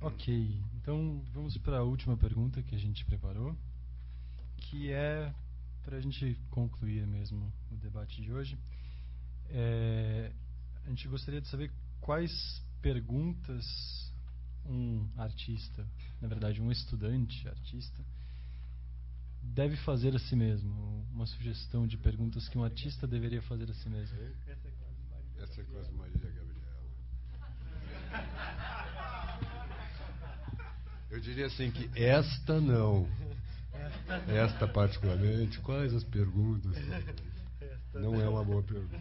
Ok, então vamos para a última pergunta que a gente preparou, que é para a gente concluir mesmo o debate de hoje. A gente gostaria de saber quais perguntas um artista, na verdade um estudante artista, deve fazer a si mesmo. Uma sugestão de perguntas que um artista deveria fazer a si mesmo. Essa é quase Marília Gabriela. Eu diria assim que esta não. Esta particularmente, quais as perguntas? Não é uma boa pergunta.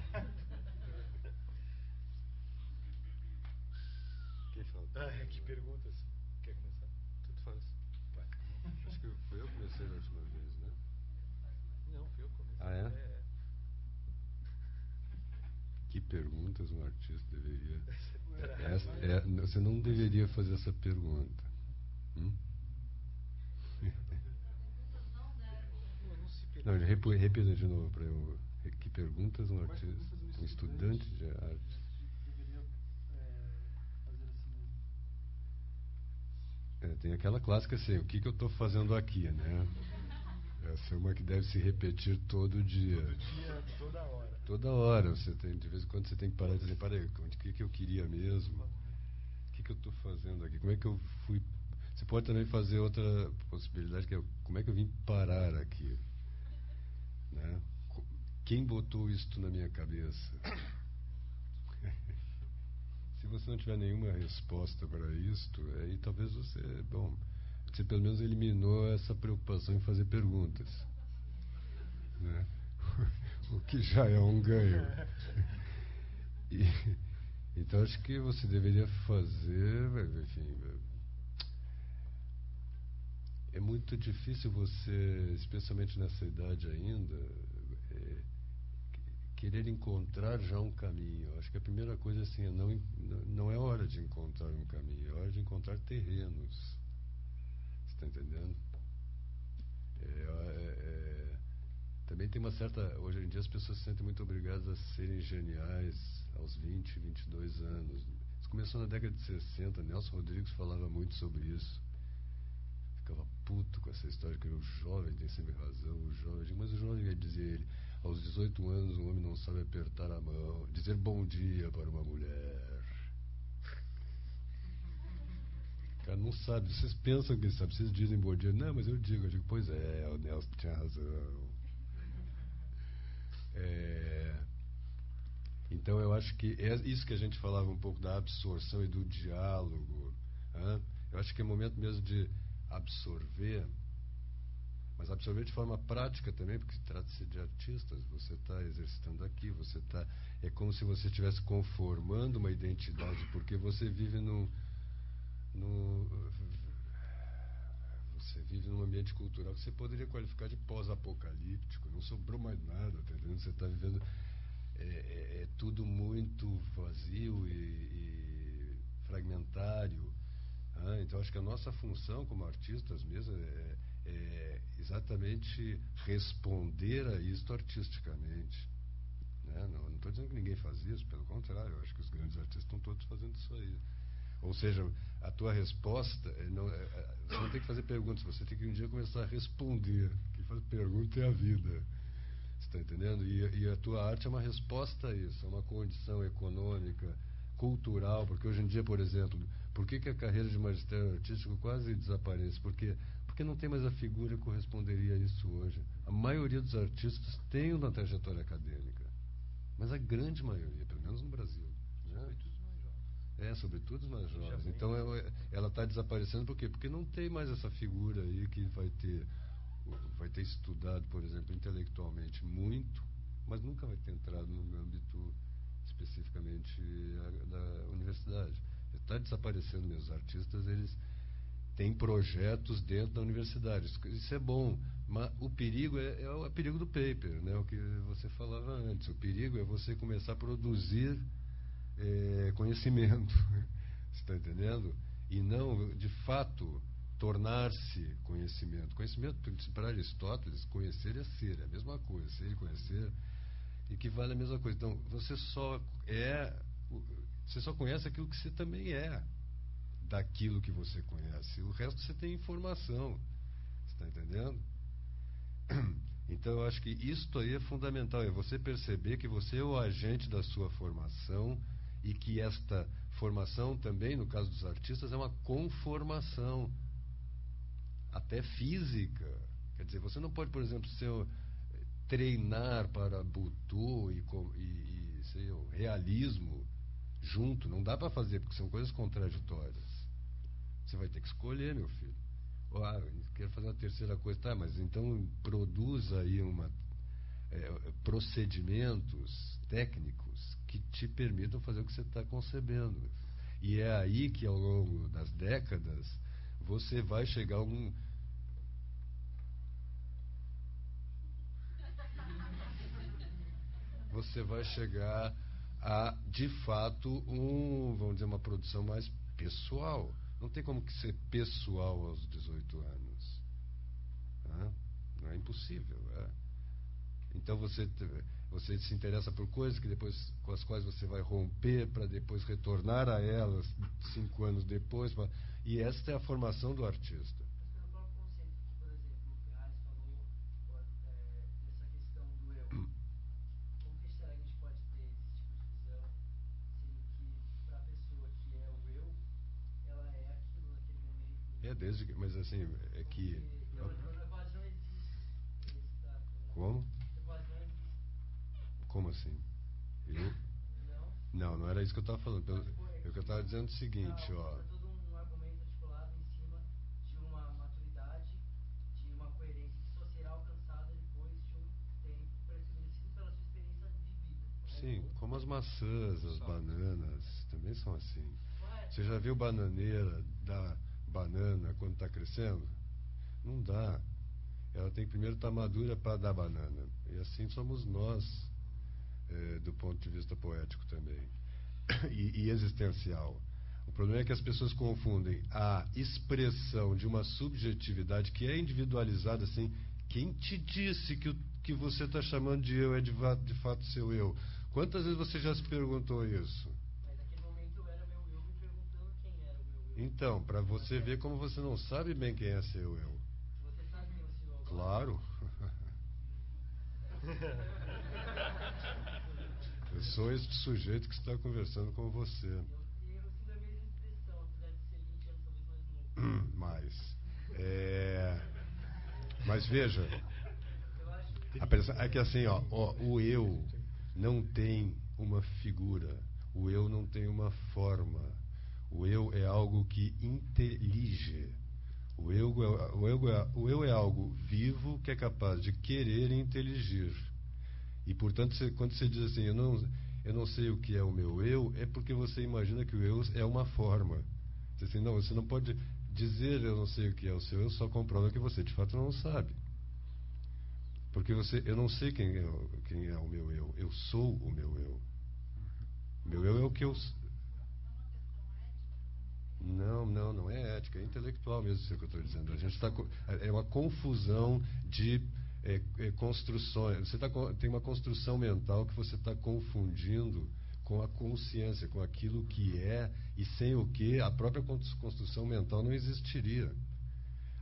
Quem fala? Que perguntas? Quer começar? Tudo faz. Vai. Acho que fui eu que comecei na última vez, né? Não, fui eu que comecei. Ah, é? Que perguntas um artista deveria... você não deveria fazer essa pergunta. Não, repita de novo para eu. Que perguntas um artista, um estudante de arte deveria fazer a si mesmo? Tem aquela clássica assim, o que eu estou fazendo aqui, né? Essa é uma que deve se repetir todo dia. Todo dia, toda hora. Toda hora. Você tem, de vez em quando você tem que parar e dizer, peraí, o que eu queria mesmo? O que eu estou fazendo aqui? Como é que eu fui... Você pode também fazer outra possibilidade, que é como é que eu vim parar aqui? Né? Quem botou isto na minha cabeça? Se você não tiver nenhuma resposta para isto, aí talvez você pelo menos eliminou essa preocupação em fazer perguntas, né? O que já é um ganho. Então acho que você deveria fazer, enfim, é muito difícil você, especialmente nessa idade ainda, querer encontrar já um caminho. Acho que a primeira coisa assim, não é hora de encontrar um caminho, é hora de encontrar terrenos. Você está entendendo? Também tem uma certa... Hoje em dia as pessoas se sentem muito obrigadas a serem geniais aos 20, 22 anos. Isso começou na década de 60, Nelson Rodrigues falava muito sobre isso. Ficava puto com essa história que o jovem tem sempre razão, o jovem... Mas o jovem, dizia ele, aos 18 anos um homem não sabe apertar a mão, dizer bom dia para uma mulher. Cara, não sabe, vocês pensam que sabe, vocês dizem bom dia. Não, mas eu digo, pois é, o Nelson tinha razão. Então eu acho que é isso que a gente falava um pouco da absorção e do diálogo. Eu acho que é momento mesmo de absorver, mas absorver de forma prática também, porque trata-se de artistas. Você está exercitando aqui, é como se você estivesse conformando uma identidade, porque você vive você vive num ambiente cultural que você poderia qualificar de pós-apocalíptico. Não sobrou mais nada, tá entendendo? Você está vivendo tudo muito vazio e fragmentário. Então acho que a nossa função como artistas mesmo é exatamente responder a isto artisticamente, né? Não estou dizendo que ninguém faz isso, pelo contrário, eu acho que os grandes artistas estão todos fazendo isso aí. Ou seja, a tua resposta você não tem que fazer perguntas, você tem que um dia começar a responder. Quem faz pergunta é a vida. Você está entendendo? E a tua arte é uma resposta a isso, é uma condição econômica, cultural, porque hoje em dia, por exemplo, por que a carreira de magistério artístico quase desaparece? Porque não tem mais a figura que corresponderia a isso hoje. A maioria dos artistas tem uma trajetória acadêmica, mas a grande maioria, pelo menos no Brasil, né? Sobretudo os mais jovens. Então ela está desaparecendo por quê? Porque não tem mais essa figura aí que vai ter estudado, por exemplo, intelectualmente muito, mas nunca vai ter entrado no âmbito especificamente da universidade. Está desaparecendo mesmo. Os artistas, eles têm projetos dentro da universidade. Isso é bom, mas o perigo é o perigo do paper, né? O que você falava antes. O perigo é você começar a produzir conhecimento. Você está entendendo? E não, de fato, tornar-se conhecimento. Conhecimento, para Aristóteles, conhecer é ser, é a mesma coisa. Ser e conhecer equivale à mesma coisa. Então, você só conhece aquilo que você também é. daquilo que você conhece. O resto você tem informação. Você está entendendo? Então eu acho que isto aí é fundamental, é você perceber que você é o agente da sua formação e que esta formação também, no caso dos artistas, é uma conformação, até física. Quer dizer, você não pode, por exemplo, treinar para Butô e sei, o realismo junto, não dá para fazer, porque são coisas contraditórias. Você vai ter que escolher, meu filho. Quero fazer uma terceira coisa, tá, mas então produz aí procedimentos técnicos que te permitam fazer o que você está concebendo. E é aí que ao longo das décadas você vai chegar a você vai chegar a, de fato, vamos dizer, uma produção mais pessoal. Não tem como que ser pessoal aos 18 anos. Não é impossível. Então você se interessa por coisas com as quais você vai romper para depois retornar a elas 5 anos depois. E esta é a formação do artista. Mas pelo próprio conceito que, por exemplo, o Ferraz falou dessa questão do eu. Como que será que a gente pode ter esse tipo de visão, sendo que para a pessoa que é o eu, ela é aquilo naquele momento? Mas assim, é que... Quase não existe. Como? Quase não existe. Como assim? Eu? Não era isso que eu estava falando. Eu estava dizendo o seguinte, ó. É todo um argumento articulado em cima de uma maturidade, de uma coerência que só será alcançada depois de um tempo pré-estabelecido pela sua experiência de vida. Sim, como as maçãs, as bananas, também são assim. Você já viu bananeira dar banana quando está crescendo? Não dá. Ela tem que primeiro estar madura para dar banana. E assim somos nós, do ponto de vista poético também. E existencial. O problema é que as pessoas confundem a expressão de uma subjetividade que é individualizada assim. Quem te disse que você está chamando de eu é de fato seu eu? Quantas vezes você já se perguntou isso? Mas naquele momento era meu eu me perguntando quem era o meu eu. Então, para você ver como você não sabe bem quem é seu eu. Você sabe quem é o seu eu? Claro. Eu sou este sujeito que está conversando com você. Eu sinto a mesma expressão, apesar de ser 20 anos talvez mais novo. Mas veja, é que assim, o eu não tem uma figura, o eu não tem uma forma, o eu é algo que intelige. O eu é algo vivo que é capaz de querer e inteligir. E, portanto, quando você diz assim, eu não sei o que é o meu eu, é porque você imagina que o eu é uma forma. Você, assim, não, você não pode dizer eu não sei o que é o seu eu, só comprova que você, de fato, não sabe. Porque eu não sei quem é o meu eu, eu sou o meu eu. Meu eu é o que eu... Não é ética, é intelectual mesmo isso que eu estou dizendo. A gente é uma confusão de construções. Tem uma construção mental que você está confundindo com a consciência, com aquilo que é, e sem o que a própria construção mental não existiria.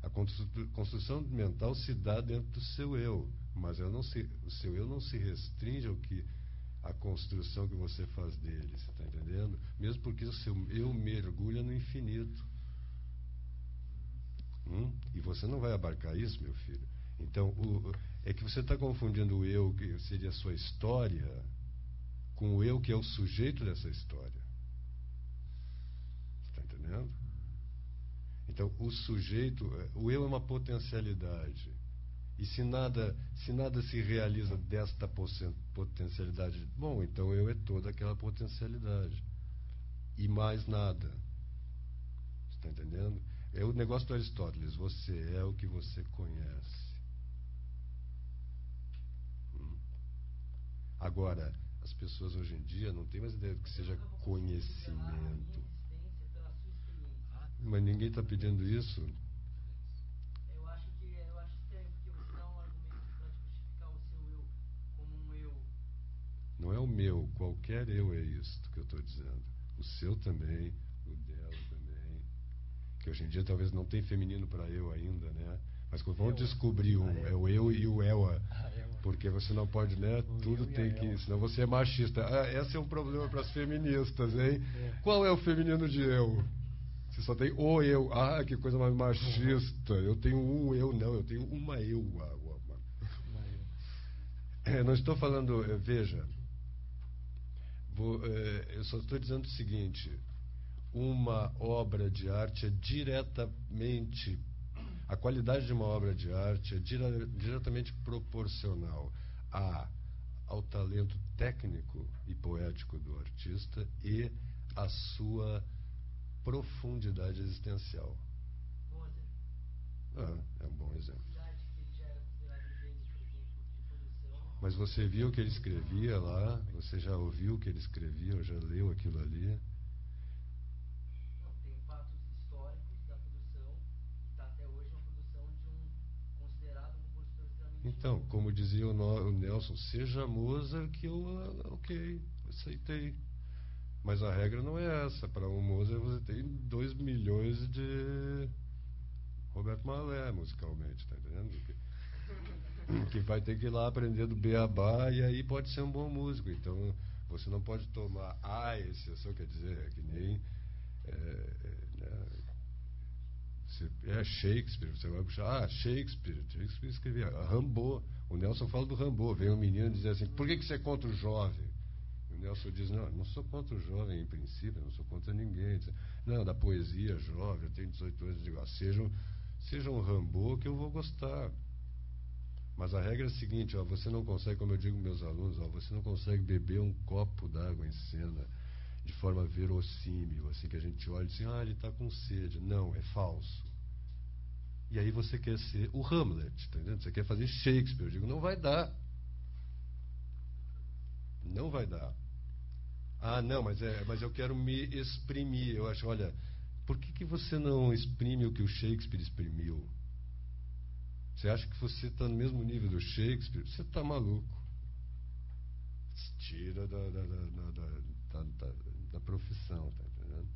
A construção mental se dá dentro do seu eu, mas o seu eu não se restringe ao que a construção que você faz dele, você está entendendo? Mesmo porque o seu eu mergulha no infinito. E você não vai abarcar isso, meu filho. Então, é que você está confundindo o eu, que seria a sua história, com o eu que é o sujeito dessa história. Você está entendendo? Então, o eu é uma potencialidade. E se nada se realiza desta potencialidade, bom, então eu é toda aquela potencialidade. E mais nada. Você está entendendo? É o negócio do Aristóteles. Você é o que você conhece. Agora, as pessoas hoje em dia não têm mais ideia do que seja conhecimento. Mas ninguém está pedindo isso. Eu acho estranho, porque você dá um argumento para justificar o seu eu como um eu. Não é o meu, qualquer eu é isso que eu estou dizendo. O seu também, o dela também. que hoje em dia talvez não tem feminino para eu ainda, né? Mas vamos Eu. descobrir é o eu e o ela, porque você não pode, né? O Tudo eu e tem a que, ela. senão você é machista. Esse é um problema para as feministas, hein? É. Qual é o feminino de eu? Você só tem o eu. Que coisa mais machista. Eu tenho um eu, não, eu tenho uma eu. Não estou falando, veja, eu só estou dizendo o seguinte: uma obra de arte é diretamente, a qualidade de uma obra de arte é diretamente proporcional ao talento técnico e poético do artista e à sua profundidade existencial. Mozart. É um bom exemplo. Idade que ele já era considerado um gênio, por exemplo, de produção. Mas você viu o que ele escrevia lá? Você já ouviu o que ele escrevia? Ou já leu aquilo ali? Não, tem fatos históricos da produção e está até hoje uma produção de um considerado um compositor extremamente Então, bom. como dizia o Nelson, seja Mozart que eu, ok, aceitei. Mas a regra não é essa. Para um Mozart você tem 2 milhões de Roberto Malé musicalmente, tá entendendo? Que vai ter que ir lá aprender do beabá e aí pode ser um bom músico. Então você não pode tomar exceção, quer dizer, é que nem Shakespeare, você vai puxar, Shakespeare escrevia Rimbaud. O Nelson fala do Rimbaud, vem um menino dizer assim, por que você é contra o jovem? O Nelson diz, não, eu não sou contra o jovem em princípio, eu não sou contra ninguém. Não, da poesia jovem, eu tenho 18 anos, eu digo, seja um Rimbaud que eu vou gostar. Mas a regra é a seguinte, você não consegue, como eu digo aos meus alunos, você não consegue beber um copo d'água em cena de forma verossímil, assim que a gente olha e diz, ele está com sede. Não, é falso. E aí você quer ser o Hamlet, tá entendendo? Você quer fazer Shakespeare. Eu digo, não vai dar. Não vai dar. Não, mas eu quero me exprimir. Eu acho, olha, por que você não exprime o que o Shakespeare exprimiu? Você acha que você está no mesmo nível do Shakespeare? Você está maluco. Tira da profissão, tá entendendo?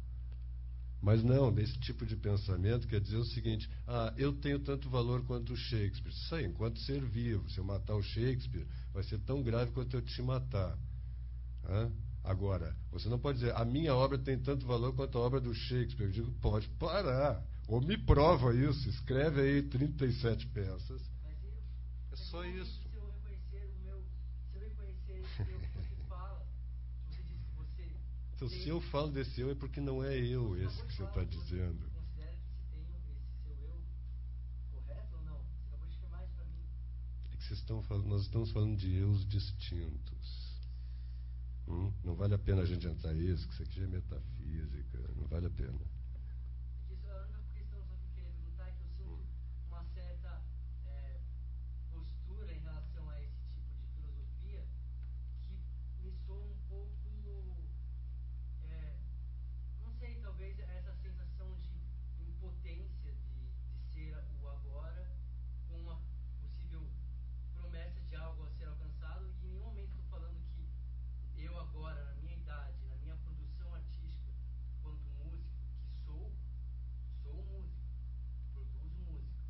Mas não, desse tipo de pensamento quer dizer o seguinte, eu tenho tanto valor quanto o Shakespeare. Isso aí, enquanto ser vivo. Se eu matar o Shakespeare, vai ser tão grave quanto eu te matar. Agora, você não pode dizer, a minha obra tem tanto valor quanto a obra do Shakespeare. Eu digo, pode parar. Ou me prova isso. Escreve aí 37 peças. É só isso. Se eu reconhecer esse eu que você fala, você diz que você... Então, se eu falo desse eu, é porque não é eu esse que você está dizendo. Considera que se tem esse seu eu correto ou não? Você acabou de afirmar isso para mim. É que nós estamos falando de eus distintos. Não vale a pena a gente entrar nisso, que isso aqui já é metafísica, não vale a pena. Isso, a única questão só que eu queria perguntar é que eu sinto uma certa postura em relação a esse tipo de filosofia que me soa um pouco, não sei, talvez essa sensação de impotência de ser o agora com uma possível promessa de algo a ser alcançado, e em nenhum momento estou falando que eu agora, na minha idade, na minha produção artística, quanto músico, que sou músico, produzo música.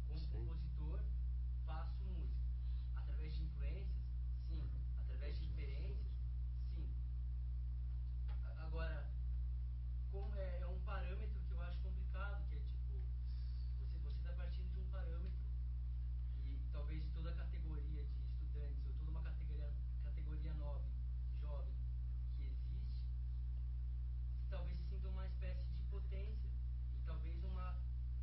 Como compositor, faço música. Através de influências, sim. Através de referências, sim. Agora, como é um parâmetro que eu acho complicado, que é tipo, você está partindo de um parâmetro e talvez toda a categoria de estudantes, ou toda uma categoria nova, jovem, que existe, talvez se sinta uma espécie de potência e talvez uma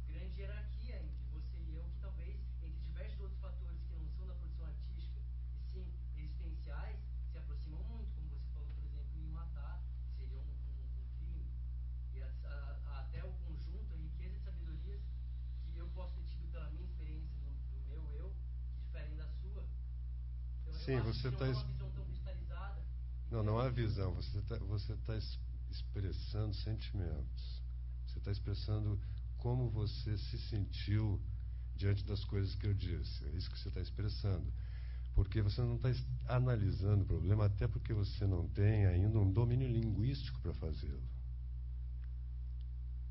grande hierarquia entre você e eu, que talvez, entre diversos outros fatores que não são da produção artística, e sim existenciais, se aproximam muito, como você falou, por exemplo, em matar, que seria um crime. E até o conjunto, a riqueza de sabedorias que eu posso ter tido pela minha experiência do meu eu, que diferem da sua. Então, Sim, eu acho você que está... não é uma visão tão cristalizada. Não é visão. Você tá expressando sentimentos. Você está expressando como você se sentiu diante das coisas que eu disse. É isso que você está expressando. Porque você não está analisando o problema, até porque você não tem ainda um domínio linguístico para fazê-lo.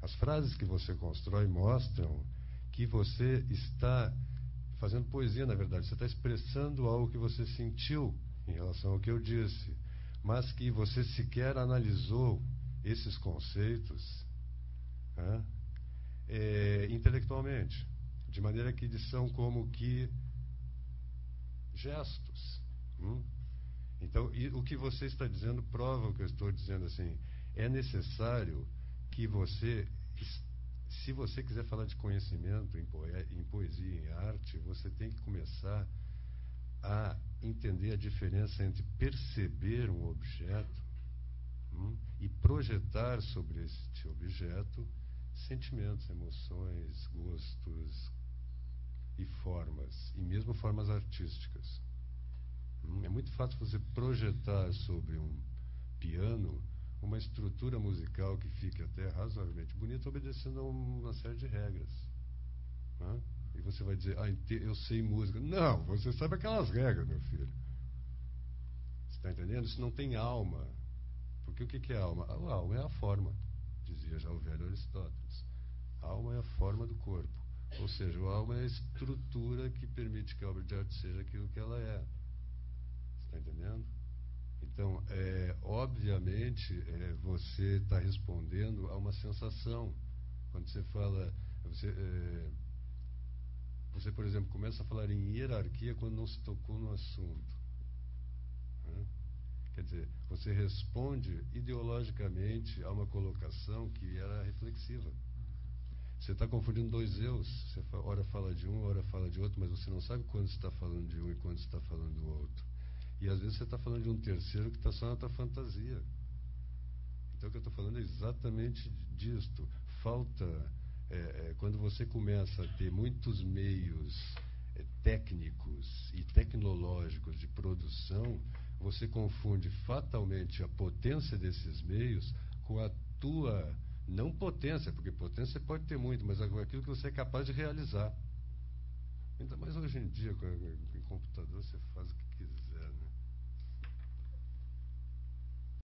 A as frases que você constrói mostram que você está fazendo poesia, na verdade. Você está expressando algo que você sentiu em relação ao que eu disse, mas que você sequer analisou esses conceitos, né, intelectualmente, de maneira que eles são como que gestos. Então, o que você está dizendo prova o que eu estou dizendo. Assim, é necessário que você, se você quiser falar de conhecimento em poesia, em arte, você tem que começar a entender a diferença entre perceber um objeto e projetar sobre este objeto sentimentos, emoções, gostos e formas, e mesmo formas artísticas. É muito fácil você projetar sobre um piano uma estrutura musical que fique até razoavelmente bonita, obedecendo a uma série de regras. Né? E você vai dizer, eu sei música. Não, você sabe aquelas regras, meu filho. Você está entendendo? Isso não tem alma. Porque o que é alma? A alma é a forma, dizia já o velho Aristóteles. A alma é a forma do corpo. Ou seja, a alma é a estrutura que permite que a obra de arte seja aquilo que ela é. Está entendendo? Então, obviamente, você está respondendo a uma sensação. Quando você fala... Você, por exemplo, começa a falar em hierarquia quando não se tocou no assunto. Né? Quer dizer, você responde ideologicamente a uma colocação que era reflexiva. Você está confundindo dois eus. Você ora fala de um, ora fala de outro, mas você não sabe quando você está falando de um e quando você está falando do outro. E às vezes você está falando de um terceiro que está só na tua fantasia. Então o que eu estou falando é exatamente disto. Falta, quando você começa a ter muitos meios técnicos e tecnológicos de produção, você confunde fatalmente a potência desses meios com a tua, não potência, porque potência você pode ter muito, mas aquilo que você é capaz de realizar. Ainda mais hoje em dia, com computador, você faz o que quiser, né?